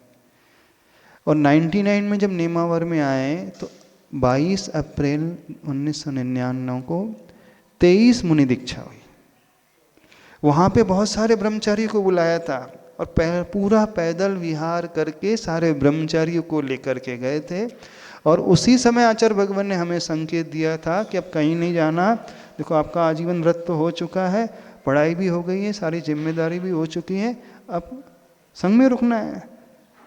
और 99 में जब नेमावर में आए तो 22 अप्रैल 1999 को 23 मुनि दीक्षा हुई। वहाँ पे बहुत सारे ब्रह्मचारियों को बुलाया था और पूरा पैदल विहार करके सारे ब्रह्मचारियों को लेकर के गए थे। और उसी समय आचार्य भगवान ने हमें संकेत दिया था कि अब कहीं नहीं जाना, देखो आपका आजीवन व्रत तो हो चुका है, पढ़ाई भी हो गई है, सारी जिम्मेदारी भी हो चुकी है, अब संग में रुकना है।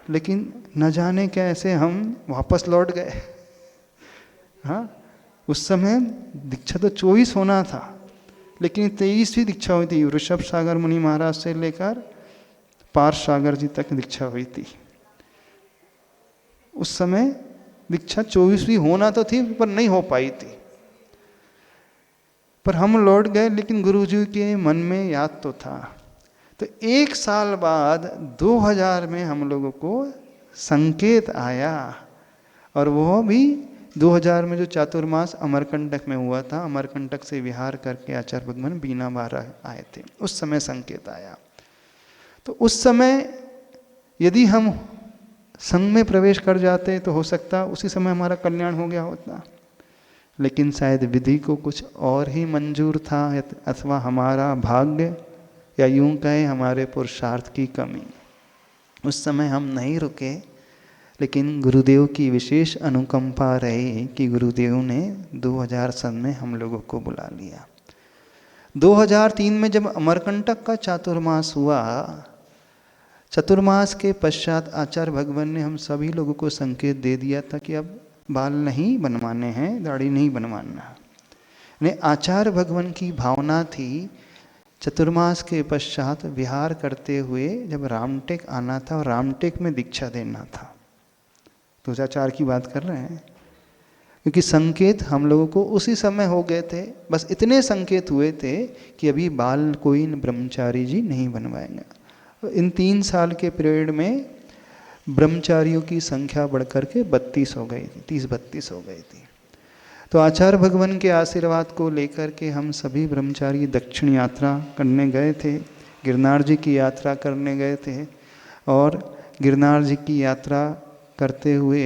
लेकिन न जाने कैसे हम वापस लौट गए। हाँ, उस समय दीक्षा तो 24 होना था, लेकिन 23वीं दीक्षा हुई थी। ऋषभ सागर मुनि महाराज से लेकर पार्श सागर जी तक दीक्षा हुई थी। उस समय दीक्षा 24वीं होना तो थी, पर नहीं हो पाई थी। पर हम लौट गए, लेकिन गुरुजी के मन में याद तो था। तो 1 साल बाद 2000 में हम लोगों को संकेत आया, और वो भी 2000 में जो चातुर्मास अमरकंटक में हुआ था, अमरकंटक से विहार करके आचार्य भगवान बीना बारा आए थे, उस समय संकेत आया। तो उस समय यदि हम संघ में प्रवेश कर जाते तो हो सकता उसी समय हमारा कल्याण हो गया होता, लेकिन शायद विधि को कुछ और ही मंजूर था, अथवा हमारा भाग्य, या यूं कहें हमारे पुरुषार्थ की कमी। उस समय हम नहीं रुके, लेकिन गुरुदेव की विशेष अनुकंपा रही कि गुरुदेव ने 2000 सन में हम लोगों को बुला लिया। 2003 में जब अमरकंटक का चातुर्मास हुआ, चतुर्मास के पश्चात आचार्य भगवान ने हम सभी लोगों को संकेत दे दिया था कि अब बाल नहीं बनवाने हैं, दाढ़ी नहीं बनवाना। ने आचार्य भगवान की भावना थी चतुर्मास के पश्चात विहार करते हुए जब रामटेक आना था और रामटेक में दीक्षा देना था। 2004 की बात कर रहे हैं, क्योंकि संकेत हम लोगों को उसी समय हो गए थे। बस इतने संकेत हुए थे कि अभी बाल कोई ब्रह्मचारी जी नहीं बनवाएंगे। इन 3 साल के पीरियड में ब्रह्मचारियों की संख्या बढ़कर के 32 हो गई थी, 30-32 हो गई थी। तो आचार्य भगवान के आशीर्वाद को लेकर के हम सभी ब्रह्मचारी दक्षिण यात्रा करने गए थे, गिरनार जी की यात्रा करने गए थे। और गिरनार जी की यात्रा करते हुए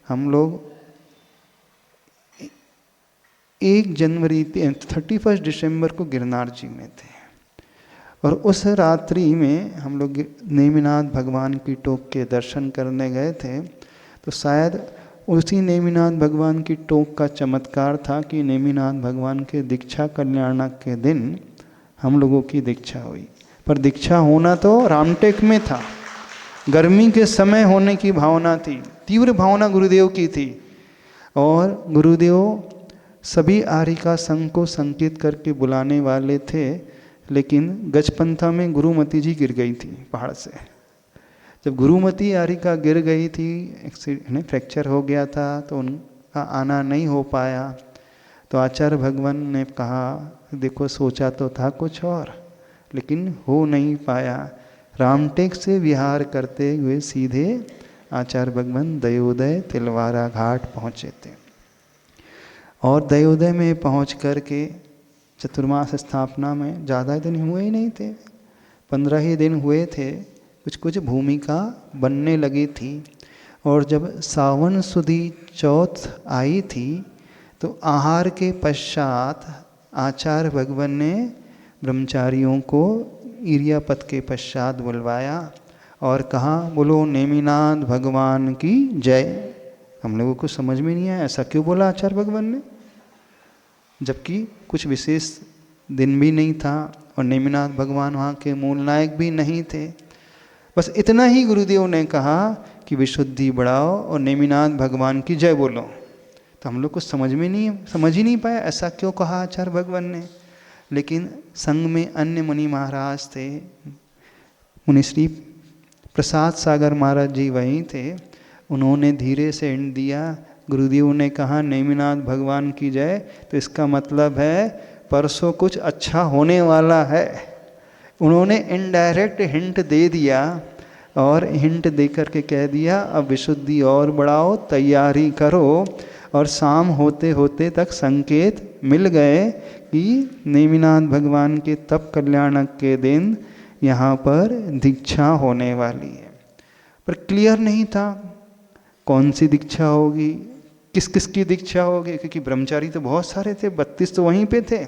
हम लोग 1 जनवरी 31 दिसंबर को गिरनार जी में थे। और उस रात्रि में हम लोग नेमिनाथ भगवान की टोक के दर्शन करने गए थे। तो शायद उसी नेमिनाथ भगवान की टोक का चमत्कार था कि नेमिनाथ भगवान के दीक्षा कल्याणक के दिन हम लोगों की दीक्षा हुई। पर दीक्षा होना तो रामटेक में था, गर्मी के समय होने की भावना थी, तीव्र भावना गुरुदेव की थी। और गुरुदेव सभी आर्यिका संघ को संकेत करके बुलाने वाले थे, लेकिन गजपंथा में गुरुमती जी गिर गई थी पहाड़ से। जब गुरुमती आर्यिका गिर गई थी, फ्रैक्चर हो गया था, तो उनका आना नहीं हो पाया। तो आचार्य भगवान ने कहा, देखो सोचा तो था कुछ और, लेकिन हो नहीं पाया। रामटेक से विहार करते हुए सीधे आचार्य भगवान दयोदय तिलवारा घाट पहुँचे थे। और दयोदय में पहुँच कर के चतुर्मास स्थापना में ज़्यादा दिन हुए ही नहीं थे, 15 ही दिन हुए थे। कुछ भूमिका बनने लगी थी। और जब सावन सुदी चौथ आई थी, तो आहार के पश्चात आचार्य भगवान ने ब्रह्मचारियों को इरियापत के पश्चात बुलवाया और कहा, बोलो नेमिनाथ भगवान की जय। हम लोगों को समझ में नहीं आया ऐसा क्यों बोला आचार्य भगवान ने, जबकि कुछ विशेष दिन भी नहीं था और नेमिनाथ भगवान वहाँ के मूल नायक भी नहीं थे। बस इतना ही गुरुदेव ने कहा कि विशुद्धि बढ़ाओ और नेमिनाथ भगवान की जय बोलो। तो हम लोग को समझ ही नहीं पाया ऐसा क्यों कहा आचार्य भगवान ने। लेकिन संघ में अन्य मुनि महाराज थे, मुनिश्री प्रसाद सागर महाराज जी वहीं थे। उन्होंने धीरे से हिंट दिया, गुरुदेव ने कहा नेमिनाथ भगवान की जय, तो इसका मतलब है परसों कुछ अच्छा होने वाला है। उन्होंने इनडायरेक्ट हिंट दे दिया और हिंट दे करके कह दिया, अब विशुद्धि और बढ़ाओ, तैयारी करो। और शाम होते होते तक संकेत मिल गए कि नेमिनाथ भगवान के तप कल्याणक के दिन यहाँ पर दीक्षा होने वाली है। पर क्लियर नहीं था कौन सी दीक्षा होगी, किस किस की दीक्षा होगी, क्योंकि ब्रह्मचारी तो बहुत सारे थे, 32 तो वहीं पे थे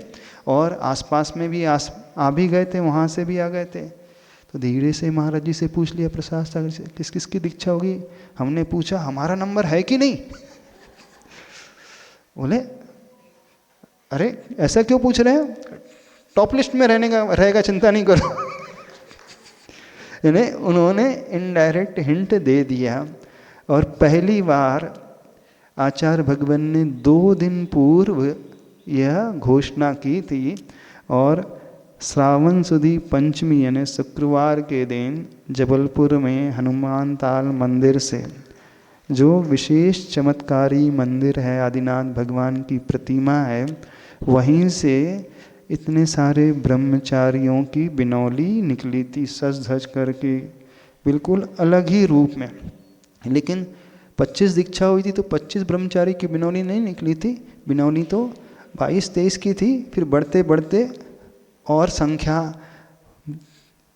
और आसपास में भी आ भी गए थे, वहाँ से भी आ गए थे। तो धीरे से महाराज जी से पूछ लिया प्रसाद सागर से, किस किस की दीक्षा होगी। हमने पूछा हमारा नंबर है कि नहीं। बोले अरे ऐसा क्यों पूछ रहे हैं, टॉप लिस्ट में रहेगा, चिंता नहीं करो। उन्होंने इनडायरेक्ट हिंट दे दिया। और पहली बार आचार्य भगवान ने 2 दिन पूर्व यह घोषणा की थी। और श्रावण सुदी पंचमी यानी शुक्रवार के दिन जबलपुर में हनुमान ताल मंदिर से, जो विशेष चमत्कारी मंदिर है, आदिनाथ भगवान की प्रतिमा है, वहीं से इतने सारे ब्रह्मचारियों की बिनौली निकली थी सज धज करके, बिल्कुल अलग ही रूप में। लेकिन 25 दीक्षा हुई थी तो 25 ब्रह्मचारी की बिनौली नहीं निकली थी, बिनौली तो 22-23 की थी। फिर बढ़ते बढ़ते और संख्या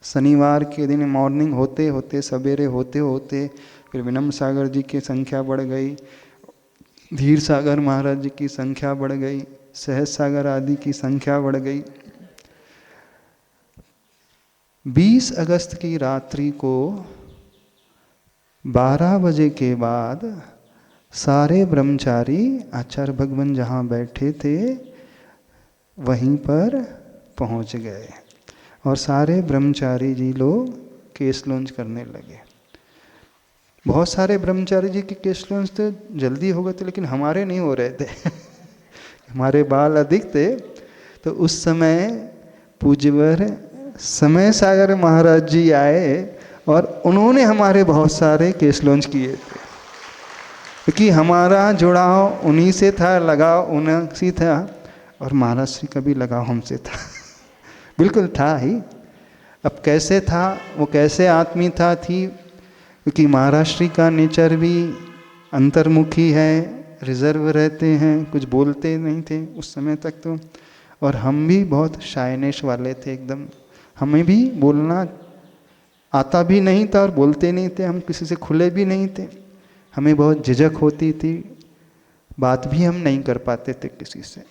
शनिवार के दिन मॉर्निंग होते होते, सवेरे होते होते फिर विनम्र सागर जी की संख्या बढ़ गई, धीर सागर महाराज जी की संख्या बढ़ गई, सहज सागर आदि की संख्या बढ़ गई। 20 अगस्त की रात्रि को 12 बजे के बाद सारे ब्रह्मचारी आचार्य भगवान जहाँ बैठे थे वहीं पर पहुंच गए और सारे ब्रह्मचारी जी लोग केस लॉन्च करने लगे। बहुत सारे ब्रह्मचारी जी के केस लॉन्च तो जल्दी हो गए थे, लेकिन हमारे नहीं हो रहे थे हमारे बाल अधिक थे। तो उस समय पूज्यवर समय सागर महाराज जी आए और उन्होंने हमारे बहुत सारे केस लॉन्च किए थे, क्योंकि हमारा जुड़ाव उन्हीं से था, लगाव उन्हीं से था, और महाराज श्री का भी लगाव हमसे था बिल्कुल था ही। अब कैसे था वो, कैसे आत्मीयता थी, क्योंकि महाराज श्री का नेचर भी अंतर्मुखी है, रिजर्व रहते हैं, कुछ बोलते नहीं थे उस समय तक तो, और हम भी बहुत शायनेश वाले थे एकदम। हमें भी बोलना आता भी नहीं था और बोलते नहीं थे, हम किसी से खुले भी नहीं थे, हमें बहुत झिझक होती थी, बात भी हम नहीं कर पाते थे किसी से।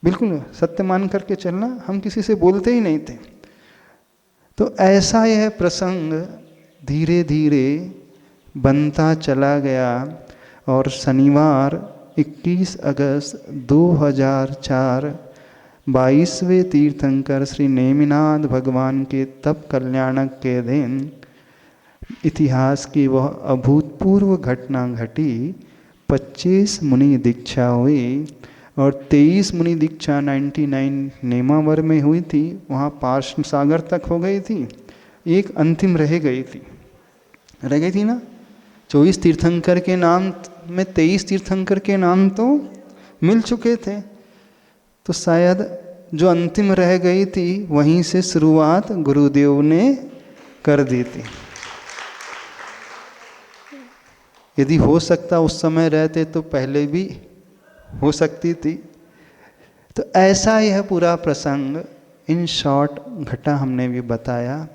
बिल्कुल सत्य मान करके चलना, हम किसी से बोलते ही नहीं थे। तो ऐसा यह प्रसंग धीरे धीरे बनता चला गया और शनिवार 21 अगस्त 2004 22वें तीर्थंकर श्री नेमिनाथ भगवान के तप कल्याणक के दिन इतिहास की वह अभूतपूर्व घटना घटी। 25 मुनि दीक्षा हुई और 23 मुनि दीक्षा 99 नेमावर में हुई थी, वहाँ पार्श्व सागर तक हो गई थी, एक अंतिम रह गई थी ना। 24 तीर्थंकर के नाम में 23 तीर्थंकर के नाम तो मिल चुके थे, तो शायद जो अंतिम रह गई थी वहीं से शुरुआत गुरुदेव ने कर दी थी। यदि हो सकता उस समय रहते तो पहले भी हो सकती थी। तो ऐसा यह पूरा प्रसंग इन शॉर्ट घटा हमने भी बताया।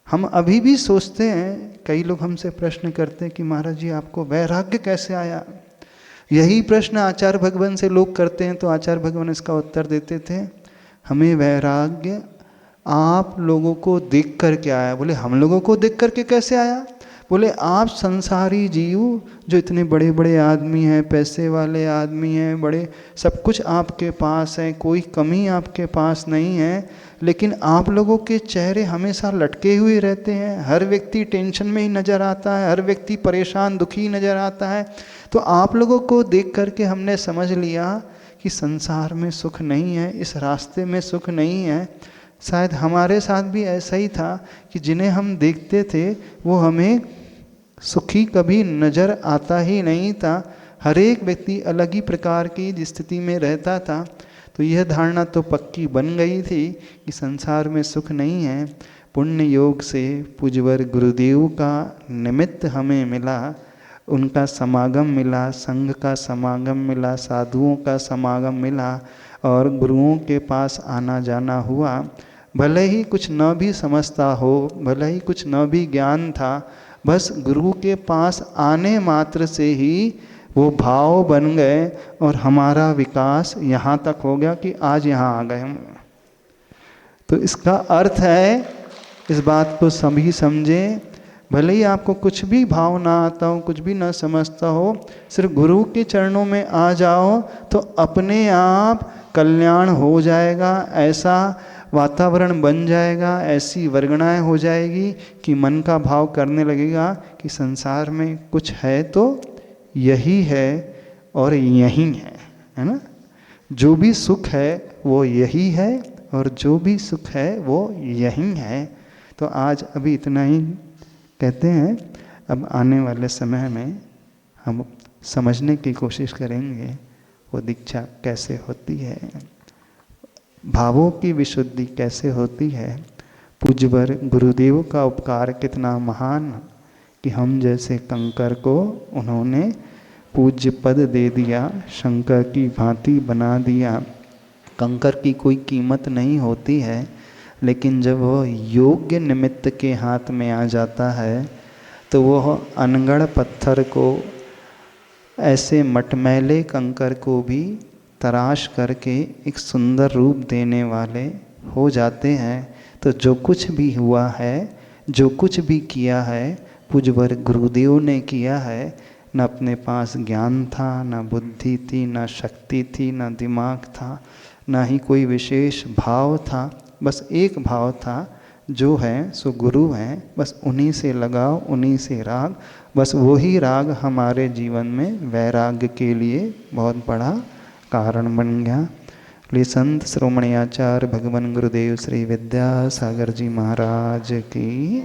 हम अभी भी सोचते हैं, कई लोग हमसे प्रश्न करते हैं कि महाराज जी आपको वैराग्य कैसे आया। यही प्रश्न आचार्य भगवान से लोग करते हैं, तो आचार्य भगवान इसका उत्तर देते थे, हमें वैराग्य आप लोगों को देख कर के आया। बोले हम लोगों को देख कर के कैसे आया? बोले आप संसारी जीव जो इतने बड़े बड़े आदमी हैं, पैसे वाले आदमी हैं, बड़े सब कुछ आपके पास है, कोई कमी आपके पास नहीं है, लेकिन आप लोगों के चेहरे हमेशा लटके हुए रहते हैं, हर व्यक्ति टेंशन में ही नज़र आता है, हर व्यक्ति परेशान दुखी नज़र आता है। तो आप लोगों को देख करके हमने समझ लिया कि संसार में सुख नहीं है, इस रास्ते में सुख नहीं है। शायद हमारे साथ भी ऐसा ही था कि जिन्हें हम देखते थे वो हमें सुखी कभी नज़र आता ही नहीं था। हर एक व्यक्ति अलग ही प्रकार की स्थिति में रहता था। तो यह धारणा तो पक्की बन गई थी कि संसार में सुख नहीं है। पुण्य योग से पूज्यवर गुरुदेव का निमित्त हमें मिला, उनका समागम मिला, संघ का समागम मिला, साधुओं का समागम मिला और गुरुओं के पास आना जाना हुआ। भले ही कुछ न भी समझता हो, भले ही कुछ न भी ज्ञान था, बस गुरु के पास आने मात्र से ही वो भाव बन गए और हमारा विकास यहाँ तक हो गया कि आज यहाँ आ गए हम। तो इसका अर्थ है, इस बात को सभी समझें, भले ही आपको कुछ भी भाव ना आता हो, कुछ भी ना समझता हो, सिर्फ गुरु के चरणों में आ जाओ तो अपने आप कल्याण हो जाएगा। ऐसा वातावरण बन जाएगा, ऐसी वर्गणाएँ हो जाएगी कि मन का भाव करने लगेगा कि संसार में कुछ है तो यही है और यही है ना। जो भी सुख है वो यही है और जो भी सुख है वो यही है। तो आज अभी इतना ही कहते हैं। अब आने वाले समय में हम समझने की कोशिश करेंगे वो दीक्षा कैसे होती है, भावों की विशुद्धि कैसे होती है, पूज्यवर गुरुदेव का उपकार कितना महान कि हम जैसे कंकर को उन्होंने पूज्य पद दे दिया, शंकर की भांति बना दिया। कंकर की कोई कीमत नहीं होती है, लेकिन जब वह योग्य निमित्त के हाथ में आ जाता है तो वह अनगढ़ पत्थर को, ऐसे मटमैले कंकर को भी तराश करके एक सुंदर रूप देने वाले हो जाते हैं। तो जो कुछ भी हुआ है, जो कुछ भी किया है, पूज्यवर गुरुदेव ने किया है। न अपने पास ज्ञान था, न बुद्धि थी, न शक्ति थी, न दिमाग था, ना ही कोई विशेष भाव था, बस एक भाव था, जो है सो गुरु हैं, बस उन्हीं से लगाव, उन्हीं से राग, बस वही राग हमारे जीवन में वैराग्य के लिए बहुत बड़ा कारण बन गया। लिए संत श्रोमणी आचार्य भगवान गुरुदेव श्री विद्यासागर जी महाराज की